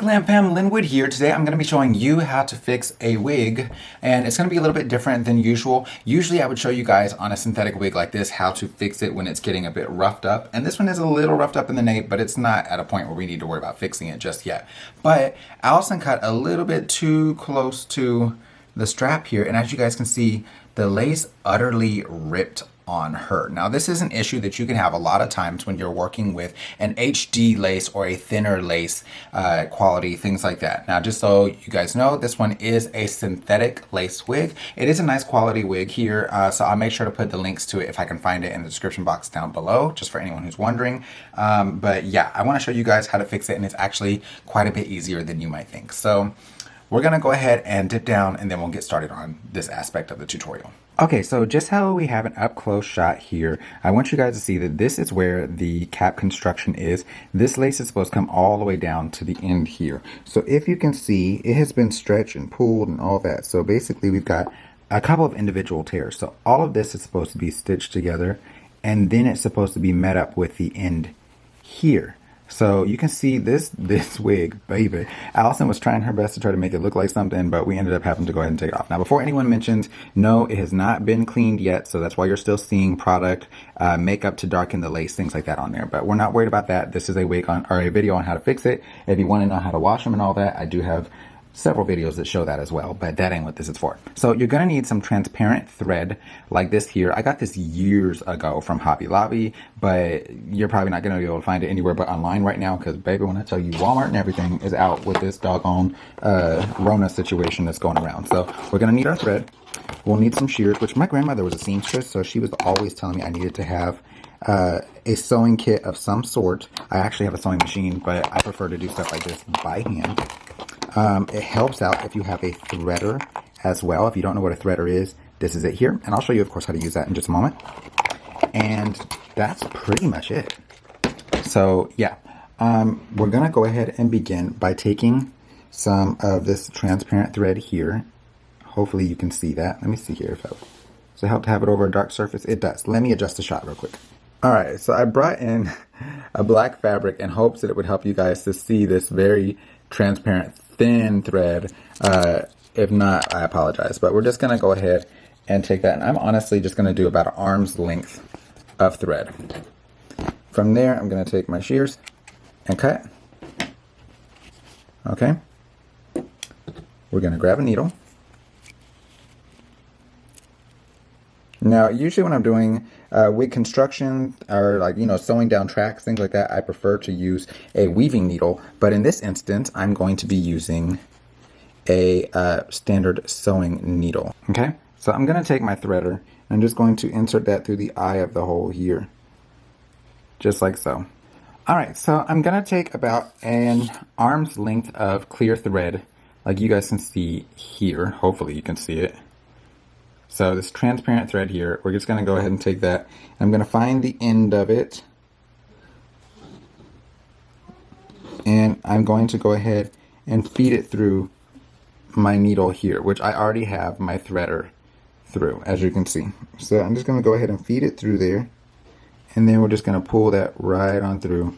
GlamFam, Linwood here. Today I'm going to be showing you how to fix a wig, and it's going to be a little bit different than usual. Usually I would show you guys on a synthetic wig like this how to fix it when it's getting a bit roughed up, and this one is a little roughed up in the nape, but it's not at a point where we need to worry about fixing it just yet. But Allison cut a little bit too close to the strap here, and as you guys can see, the lace utterly ripped on her. Now this is an issue that you can have a lot of times when you're working with an HD lace or a thinner lace quality, things like that. Now just so you guys know, this one is a synthetic lace wig. It is a nice quality wig here, so I'll make sure to put the links to it if I can find it in the description box down below, just for anyone who's wondering. But yeah, I want to show you guys how to fix it, and it's actually quite a bit easier than you might think. So we're gonna go ahead and dip down, and then we'll get started on this aspect of the tutorial. Okay, so just how we have an up close shot here, I want you guys to see that this is where the cap construction is. This lace is supposed to come all the way down to the end here. So if you can see, it has been stretched and pulled and all that. So basically we've got a couple of individual tears. So all of this is supposed to be stitched together, and then it's supposed to be met up with the end here. So you can see this wig, baby. Allison was trying her best to try to make it look like something, but we ended up having to go ahead and take it off. Now, before anyone mentions, no, it has not been cleaned yet, so that's why you're still seeing product, makeup to darken the lace, things like that on there. But we're not worried about that. This is a wig on, or a video on how to fix it. If you want to know how to wash them and all that, I do have several videos that show that as well, but that ain't what this is for. So you're gonna need some transparent thread like this here. I got this years ago from Hobby Lobby, but you're probably not gonna be able to find it anywhere but online right now, because baby, when I tell you Walmart and everything is out with this doggone Rona situation that's going around. So we're gonna need our thread. We'll need some shears, which my grandmother was a seamstress, so she was always telling me I needed to have a sewing kit of some sort. I actually have a sewing machine, but I prefer to do stuff like this by hand. It helps out if you have a threader as well. If you don't know what a threader is, this is it here. And I'll show you, of course, how to use that in just a moment. And that's pretty much it. So yeah, we're going to go ahead and begin by taking some of this transparent thread here. Hopefully you can see that. Let me see here. Does it help to have it over a dark surface? It does. Let me adjust the shot real quick. All right, so I brought in a black fabric in hopes that it would help you guys to see this very transparent thin thread. If not, I apologize, but we're just gonna go ahead and take that, and I'm honestly just gonna do about an arm's length of thread. From there, I'm gonna take my shears and cut. Okay, we're gonna grab a needle. Now, usually when I'm doing wig construction, or like, you know, sewing down tracks, things like that, I prefer to use a weaving needle. But in this instance, I'm going to be using a standard sewing needle. Okay, so I'm going to take my threader, and I'm just going to insert that through the eye of the hole here, just like so. All right, so I'm going to take about an arm's length of clear thread, like you guys can see here. Hopefully you can see it. So this transparent thread here, we're just going to go ahead and take that. I'm going to find the end of it, and I'm going to go ahead and feed it through my needle here, which I already have my threader through, as you can see. So I'm just going to go ahead and feed it through there, and then we're just going to pull that right on through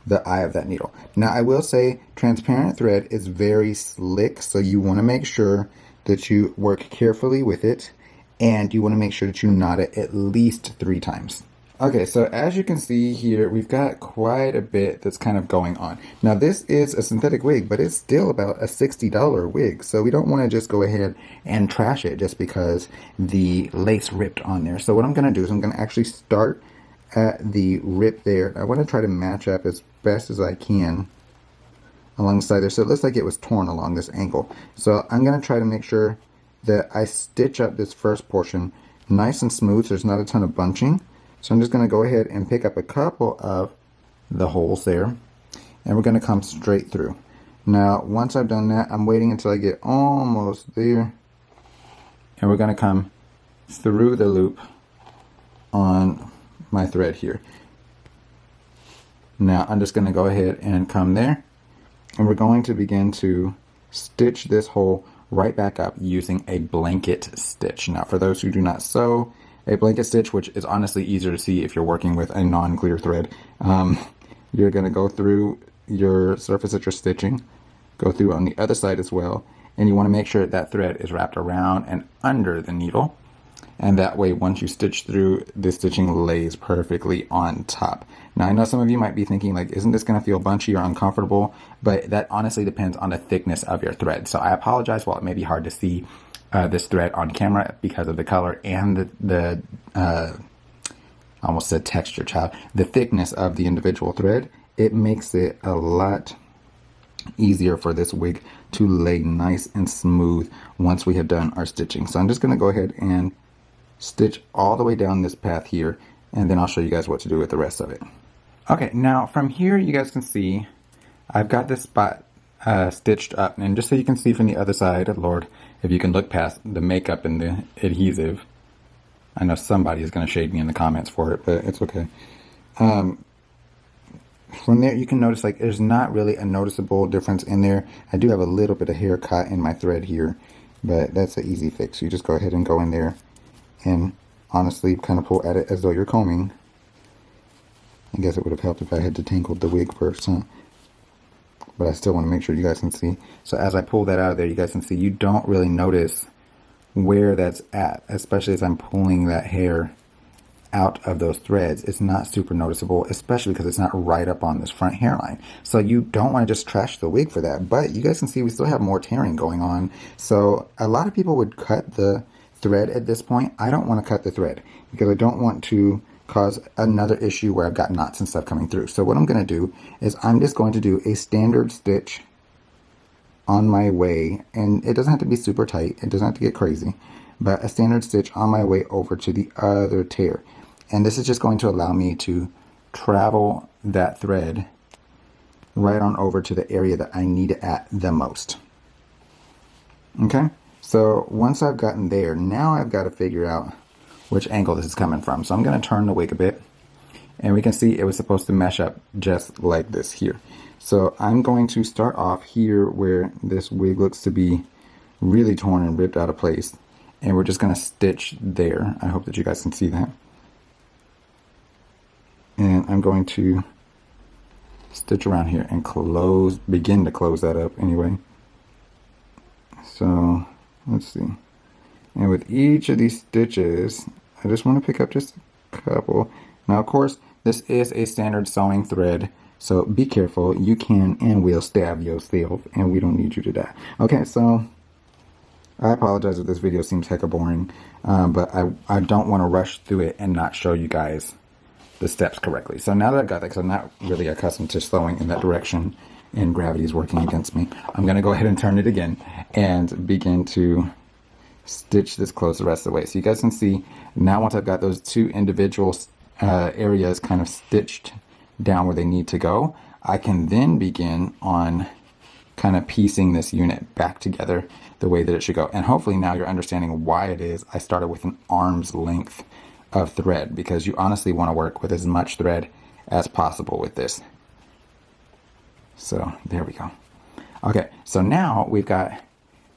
the eye of that needle. Now I will say transparent thread is very slick, so you want to make sure that you work carefully with it. And you want to make sure that you knot it at least 3 times. Okay, so as you can see here, we've got quite a bit that's kind of going on. Now this is a synthetic wig, but it's still about a $60 wig. So we don't want to just go ahead and trash it just because the lace ripped on there. So what I'm going to do is I'm going to actually start at the rip there. I want to try to match up as best as I can alongside there. So it looks like it was torn along this angle. So I'm going to try to make sure that I stitch up this first portion nice and smooth so there's not a ton of bunching. So I'm just going to go ahead and pick up a couple of the holes there, and we're going to come straight through. Now once I've done that, I'm waiting until I get almost there, and we're going to come through the loop on my thread here. Now I'm just going to go ahead and come there, and we're going to begin to stitch this hole right back up using a blanket stitch. Now for those who do not sew, a blanket stitch, which is honestly easier to see if you're working with a non-clear thread, you're going to go through your surface that you're stitching, go through on the other side as well. And you want to make sure that thread is wrapped around and under the needle. And that way, once you stitch through, the stitching lays perfectly on top. Now, I know some of you might be thinking, like, isn't this going to feel bunchy or uncomfortable? But that honestly depends on the thickness of your thread. So I apologize while it may be hard to see this thread on camera because of the color and the I almost said texture, child. The thickness of the individual thread, it makes it a lot easier for this wig to lay nice and smooth once we have done our stitching. So I'm just going to go ahead and stitch all the way down this path here, and then I'll show you guys what to do with the rest of it. Okay, now from here you guys can see I've got this spot stitched up, and just so you can see from the other side, Lord, if you can look past the makeup and the adhesive. I know somebody is going to shade me in the comments for it, but it's okay. From there you can notice, like, there's not really a noticeable difference in there. I do have a little bit of hair caught in my thread here, but that's an easy fix. You just go ahead and go in there and honestly kind of pull at it as though you're combing. I guess it would have helped if I had detangled the wig first, huh? But I still want to make sure you guys can see. So as I pull that out of there, you guys can see you don't really notice where that's at, especially as I'm pulling that hair out of those threads. It's not super noticeable, especially because it's not right up on this front hairline. So you don't want to just trash the wig for that. But you guys can see we still have more tearing going on. So a lot of people would cut the thread at this point. I don't want to cut the thread because I don't want to cause another issue where I've got knots and stuff coming through. So what I'm going to do is I'm just going to do a standard stitch on my way, and it doesn't have to be super tight, it doesn't have to get crazy, but a standard stitch on my way over to the other tear. And this is just going to allow me to travel that thread right on over to the area that I need it at the most. Okay, so once I've gotten there, now I've got to figure out which angle this is coming from. So I'm going to turn the wig a bit, and we can see it was supposed to mesh up just like this here. So I'm going to start off here where this wig looks to be really torn and ripped out of place, and we're just going to stitch there. I hope that you guys can see that. And I'm going to stitch around here and begin to close that up anyway. So let's see. And with each of these stitches, I just want to pick up just a couple. Now, of course, this is a standard sewing thread, so be careful. You can and will stab yourself, and we don't need you to die. Okay, so I apologize if this video seems hecka boring, but I don't want to rush through it and not show you guys the steps correctly. So now that I've got that, because I'm not really accustomed to sewing in that direction and gravity is working against me, I'm going to go ahead and turn it again and begin to stitch this close the rest of the way. So you guys can see now, once I've got those two individual areas kind of stitched down where they need to go, I can then begin on kind of piecing this unit back together the way that it should go. And hopefully now you're understanding why it is I started with an arm's length of thread, because you honestly want to work with as much thread as possible with this. So there we go. Okay, so now we've got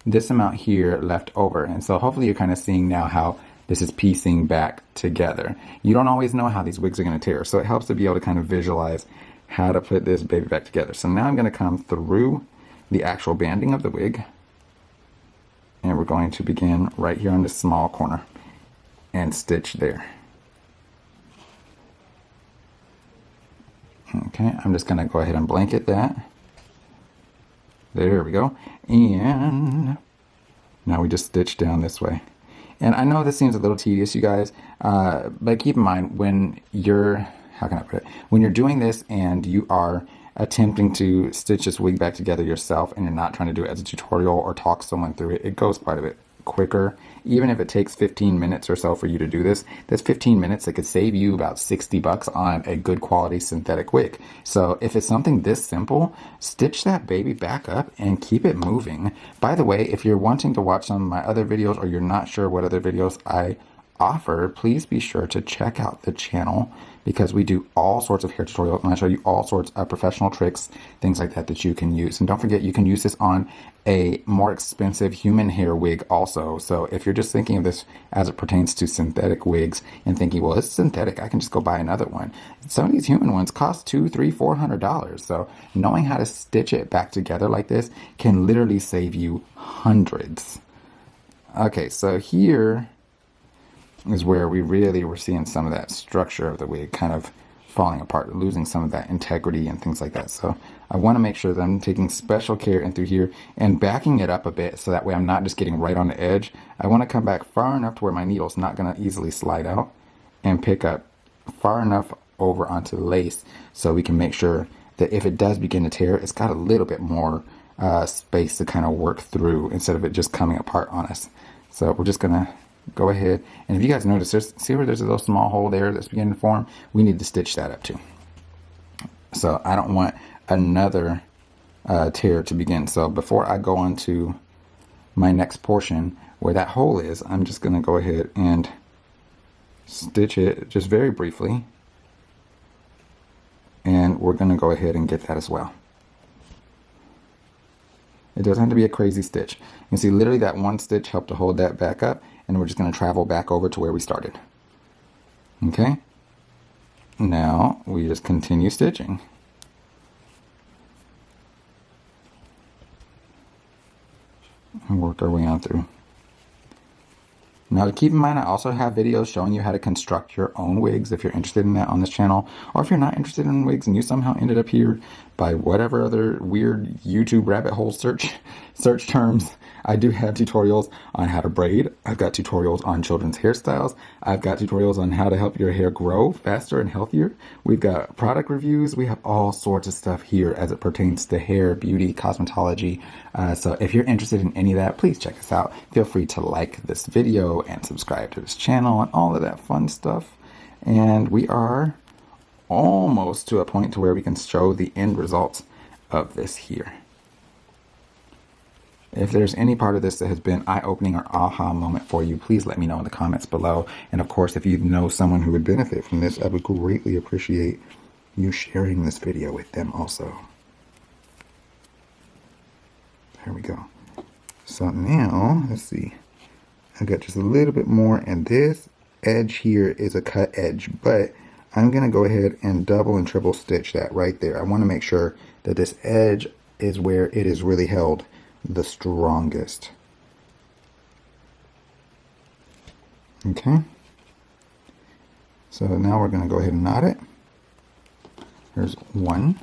this amount here left over, and so hopefully you're kind of seeing now how this is piecing back together. You don't always know how these wigs are going to tear, so it helps to be able to kind of visualize how to put this baby back together. So now I'm going to come through the actual banding of the wig, and we're going to begin right here on this small corner and stitch there. Okay, I'm just going to go ahead and blanket that. There we go. And now we just stitch down this way. And I know this seems a little tedious, you guys, but keep in mind when you're, how can I put it? When you're doing this and you are attempting to stitch this wig back together yourself, and you're not trying to do it as a tutorial or talk someone through it, it goes quite a bit quicker. Even if it takes 15 minutes or so for you to do this, that's 15 minutes that could save you about $60 on a good quality synthetic wig. So if it's something this simple, stitch that baby back up and keep it moving. By the way, if you're wanting to watch some of my other videos, or you're not sure what other videos I offer, please be sure to check out the channel because we do all sorts of hair tutorials and I show you all sorts of professional tricks, things like that that you can use. And don't forget, you can use this on a more expensive human hair wig also. So if you're just thinking of this as it pertains to synthetic wigs and thinking, well, it's synthetic, I can just go buy another one. Some of these human ones cost $200, $300, $400. So knowing how to stitch it back together like this can literally save you hundreds. Okay, so here is where we really were seeing some of that structure of the wig kind of falling apart, losing some of that integrity and things like that. So I want to make sure that I'm taking special care in through here and backing it up a bit so that way I'm not just getting right on the edge. I want to come back far enough to where my needle's not going to easily slide out and pick up far enough over onto the lace so we can make sure that if it does begin to tear, it's got a little bit more space to kind of work through instead of it just coming apart on us. So we're just going to go ahead, and if you guys notice, see where there's a little small hole there that's beginning to form? We need to stitch that up too. So I don't want another tear to begin. So before I go on to my next portion where that hole is, I'm just going to go ahead and stitch it just very briefly, and we're going to go ahead and get that as well. It doesn't have to be a crazy stitch. You can see literally that one stitch helped to hold that back up, and we're just going to travel back over to where we started. Okay? Now we just continue stitching. And work our way on through. Now to keep in mind, I also have videos showing you how to construct your own wigs if you're interested in that on this channel. Or if you're not interested in wigs and you somehow ended up here by whatever other weird YouTube rabbit hole search terms, I do have tutorials on how to braid. I've got tutorials on children's hairstyles. I've got tutorials on how to help your hair grow faster and healthier. We've got product reviews. We have all sorts of stuff here as it pertains to hair, beauty, cosmetology. So if you're interested in any of that, please check us out. Feel free to like this video and subscribe to this channel and all of that fun stuff. And we are almost to a point to where we can show the end results of this here. If there's any part of this that has been eye-opening or aha moment for you, please let me know in the comments below. And of course, if you know someone who would benefit from this, I would greatly appreciate you sharing this video with them also. There we go. So now, let's see. I've got just a little bit more, and this edge here is a cut edge, but I'm going to go ahead and double and triple stitch that right there. I want to make sure that this edge is where it is really held the strongest. Okay, so now we're going to go ahead and knot it. There's one,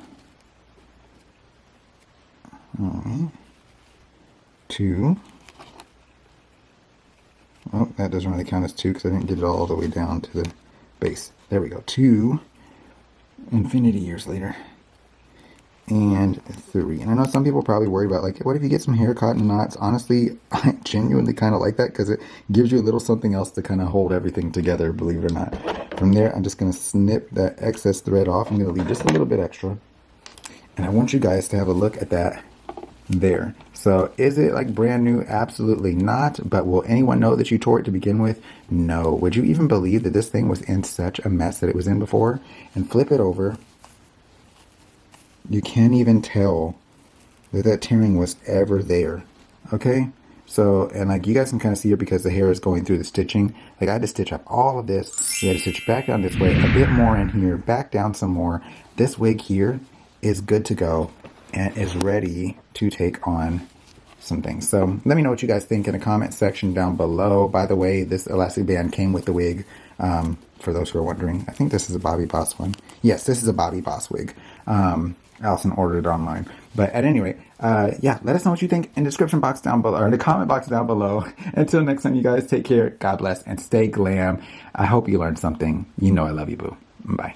two. Oh, that doesn't really count as two because I didn't get it all the way down to the base. There we go. 2 infinity years later. And 3. And I know some people probably worry about, like, what if you get some hair caught in knots? Honestly, I genuinely kind of like that because it gives you a little something else to kind of hold everything together, believe it or not. From there, I'm just going to snip that excess thread off. I'm going to leave just a little bit extra. And I want you guys to have a look at that there. So is it like brand new? Absolutely not. But will anyone know that you tore it to begin with? No. Would you even believe that this thing was in such a mess that it was in before? And flip it over. You can't even tell that that tearing was ever there. Okay? So, and like you guys can kind of see here because the hair is going through the stitching. Like I had to stitch up all of this. We had to stitch back down this way, a bit more in here, back down some more. This wig here is good to go and is ready to take on some things. So let me know what you guys think in the comment section down below. By the way, this elastic band came with the wig. For those who are wondering, I think this is a Bobby Boss one. Yes, this is a Bobby Boss wig. Allison ordered it online. But at any rate, yeah, let us know what you think in the description box down below, or in the comment box down below. Until next time, you guys take care, God bless, and stay glam. I hope you learned something. You know I love you, boo. Bye.